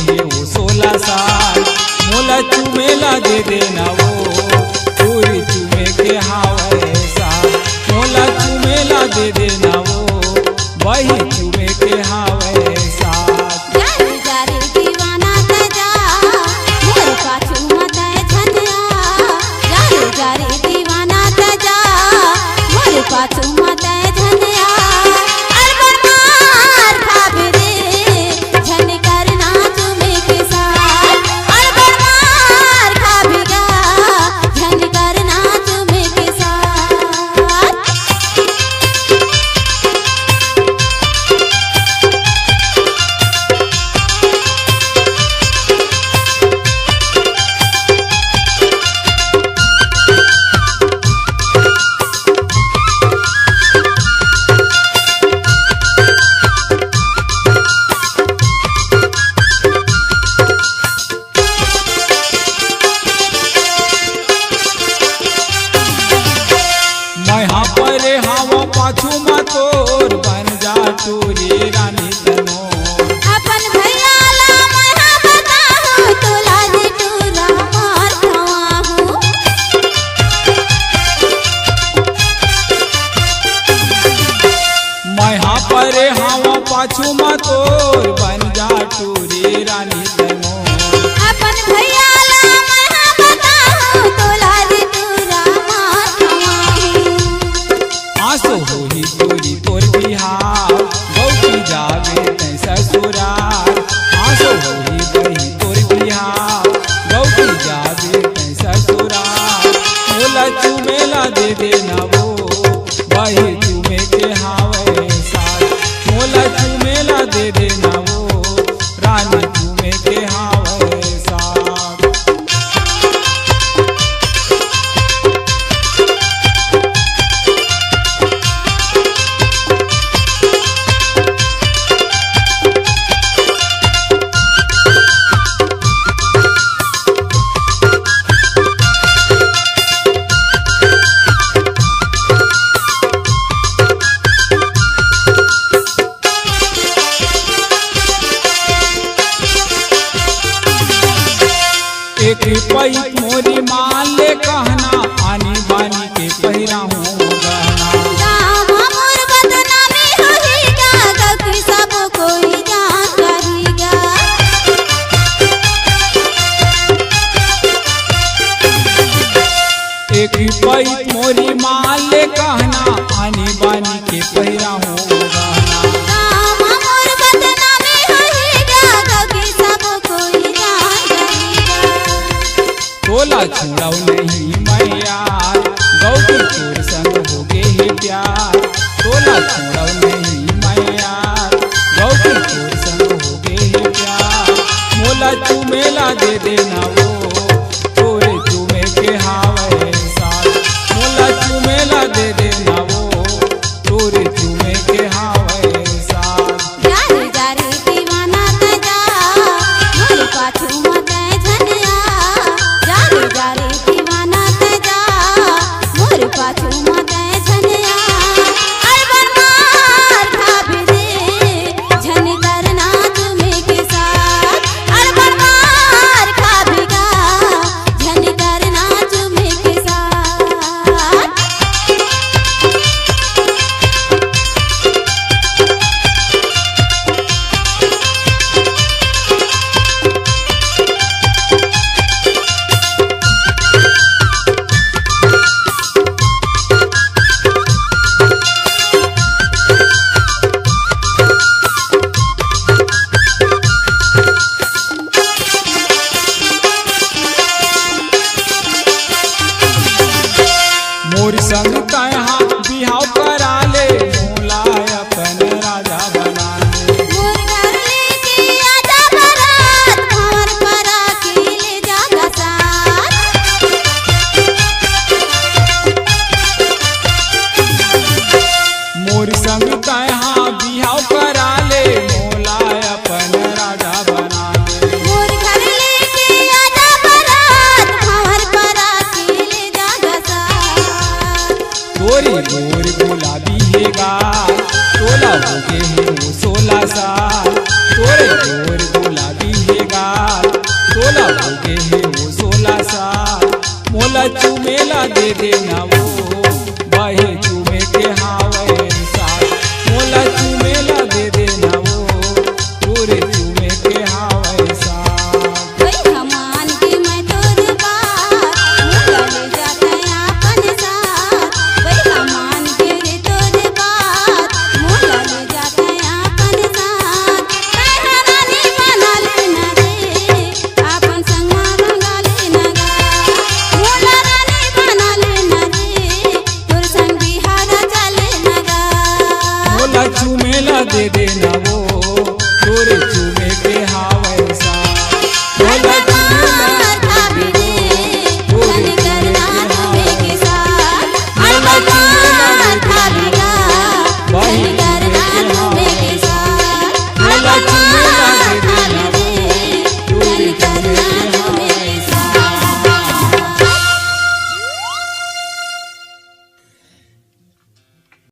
है वो 16 साल। मोला चुमेला दे देना वो पूरी चुमे के हावे साल। मोला चुमेला दे देना वो वही चुमे के हावे साल। परे हवा पाछू मा तोर बन जा टूरी रानी तनो। अपन भैया ला मैं बताहूं तोला दे टूरा मार खवाहूं। मैं परे हवा पाछू मा तोर बन जा टूरी रानी तनो। अपन भैया ला मैं बताहूं तोला दे टूरा मार खवाहूं। आसो होही तोरी तोर बिहार गौती जावे तै ससुराल। आसो होही बही तोर बिहार गौती जावे तै ससुराल। मोला चुमेला दे देना वो वही चुमे के हावे साल। मोला चुमेला दे देना वो रानी चुमे के हावे साल। एक पई मोरी मान ले कहना आनी बानी के पहिरा हूँ गहना। राम मोर बदनामी होएगा गकी सब कोई जान करेगा। एक पई मोरी मान ले कहना आनी बानी के पहिरा हूँ गहना। राम मोर बदनामी होएगा गकी सब कोई जान करेगा। तोला छुड़ाऊ नहीं मैं यार गौती तोर संग हो गे हे प्यार। तोला छुड़ाऊ नहीं मैं यार गौती तोर संग हो गे हे प्यार। मोला चुमेला दे देना वो तोरे चुमे के हावे साल। मोला चुमेला दे देना वो तोरे चुमे के हावे साल। जारे जारे दीवाना तजा मोर पाछू मत झनिया। जारे जारे दीवाना तजा मोर पाछू मत झनिया। अरबर मार खाबे दे झन करना तुम्हें के साथ। अरबर मार खाबेगा हो गए है वो 16 साल मोला चुमेला दे देना वो बहे चुमे के हावे साथ मोला चुमेला दे देना वो तोरे चुमे के हावे साथ भैया मान के मैं तोर बात मोला ले जाता अपन साथ भैया मान के रे तोर बात मोला ले जाता अपन साथ कहरा रानी बना लेना रे अपन संगमा रंगा लेना गा मोला रानी बना लेना रे तोर संग बिहार चले ना गा मोला चुमेला दे देना वो